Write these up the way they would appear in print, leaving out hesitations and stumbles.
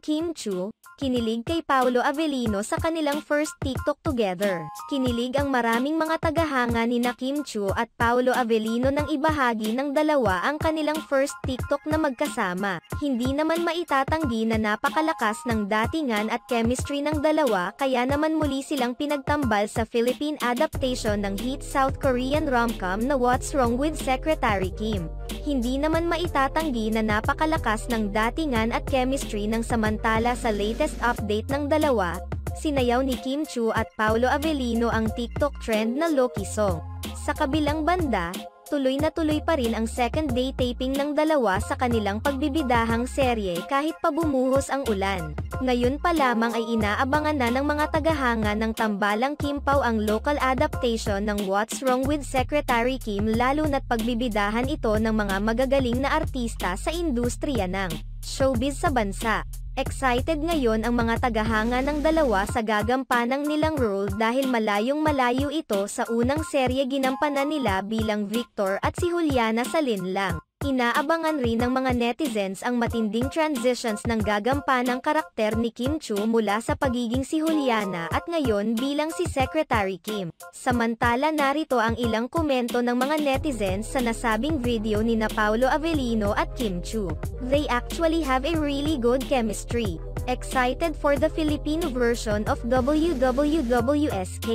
Kim Chu, kinilig kay Paolo Avellino sa kanilang first TikTok together. Kinilig ang maraming mga tagahanga ni Kim Chu at Paolo Avellino nang ibahagi ng dalawa ang kanilang first TikTok na magkasama. Hindi naman maitatanggi na napakalakas ng datingan at chemistry ng dalawa, kaya naman muli silang pinagtambal sa Philippine adaptation ng hit South Korean rom-com na What's Wrong with Secretary Kim. Hindi naman maitatanggi na napakalakas ng datingan at chemistry ng samantala sa latest update ng dalawa, sinayaw ni Kim Chu at Paolo Avellino ang TikTok trend na Loki Song. Sa kabilang banda, tuloy na tuloy pa rin ang second day taping ng dalawa sa kanilang pagbibidahang serye kahit pa bumuhos ang ulan. Ngayon pa lamang ay inaabangan na ng mga tagahanga ng tambalang Kim Pao ang local adaptation ng What's Wrong with Secretary Kim, lalo na't pagbibidahan ito ng mga magagaling na artista sa industriya ng showbiz sa bansa. Excited ngayon ang mga tagahanga ng dalawa sa gagampanang nilang role dahil malayong malayo ito sa unang serye ginampanan nila bilang Victor at si Juliana sa linlang. Inaabangan rin ng mga netizens ang matinding transitions ng gagampanang karakter ni Kim Chu mula sa pagiging si Juliana at ngayon bilang si Secretary Kim. Samantala, narito ang ilang komento ng mga netizens sa nasabing video ni Paolo Avellino at Kim Chu. They actually have a really good chemistry. Excited for the Filipino version of WWWSK.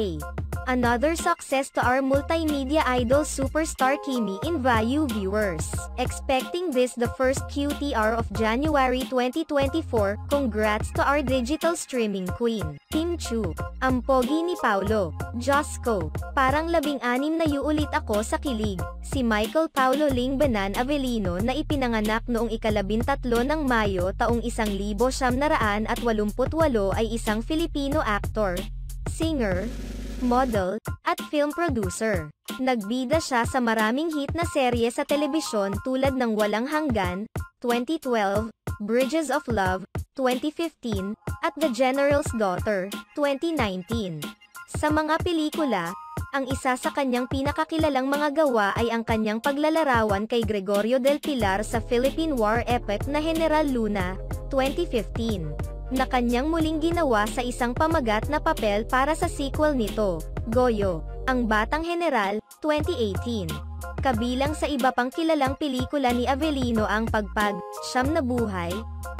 Another success to our multimedia idol superstar Kimi in Vayu viewers. Expecting this the first QTR of January 2024, congrats to our digital streaming queen, Kim Chu. Ang pogi ni Paolo, Diyos ko, parang 16 na yuulit ako sa kilig. Si Michael Paulo Lingbanan Avellino na ipinanganak noong ika-13 ng Mayo taong 1988 ay isang Filipino actor, singer, model, at film producer. Nagbida siya sa maraming hit na serye sa telebisyon tulad ng Walang Hanggan, 2012, Bridges of Love, 2015, at The General's Daughter, 2019. Sa mga pelikula, ang isa sa kanyang pinakakilalang mga gawa ay ang kanyang paglalarawan kay Gregorio del Pilar sa Philippine War epic na General Luna, 2015. Na kanyang muling ginawa sa isang pamagat na papel para sa sequel nito, Goyo, Ang Batang General, 2018. Kabilang sa iba pang kilalang pelikula ni Avellino ang Pagpag, Siyam na Buhay,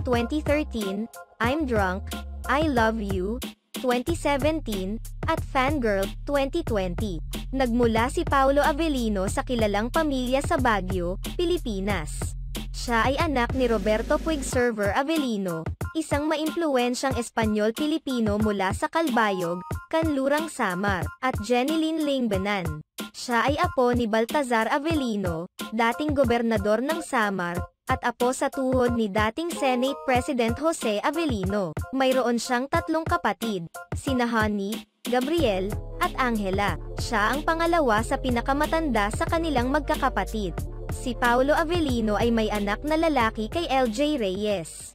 2013, I'm Drunk, I Love You, 2017, at Fangirl, 2020. Nagmula si Paolo Avellino sa kilalang pamilya sa Baguio, Pilipinas. Siya ay anak ni Roberto Puigserver Avellino, isang maimpluwensyang Espanyol-Pilipino mula sa Calbayog, Kanlurang Samar, at Jenilyn Lingbanan. Siya ay apo ni Baltazar Avellino, dating gobernador ng Samar, at apo sa tuhod ni dating Senate President Jose Avellino. Mayroon siyang 3 kapatid, sina Honey, Gabriel, at Angela. Siya ang pangalawa sa pinakamatanda sa kanilang magkakapatid. Si Paolo Avellino ay may anak na lalaki kay LJ Reyes.